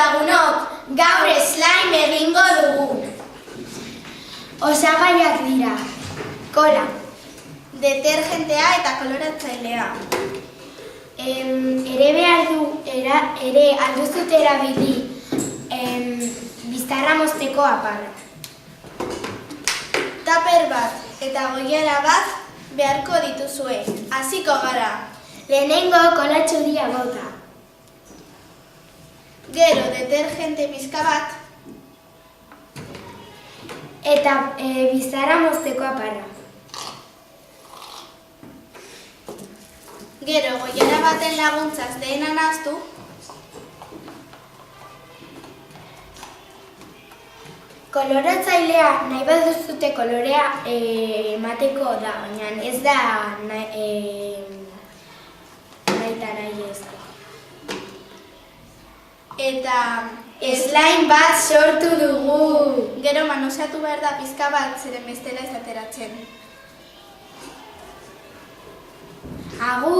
lagunok, gaur slime egingo dugu. Osagaiak dira: kola, detergentea eta koloratzailea. Ere alduzut erabili biztarra mozteko aparra. Taper bat eta goiara bat beharko dituzue. Hasiko gara. Lehenengo kola txuria bota. Gero detergente pixka bat. Eta biztarra mozteko aparra. Gero goiara baten laguntzaz dena nahaztu. Koloratzailea nahi baduzute kolorea emateko da, baina ez da nahi ezko. Eta slime bat sortu dugu. Gero manoseatu behar da pizka bat, zeren bestela ez ateratzen. Agur!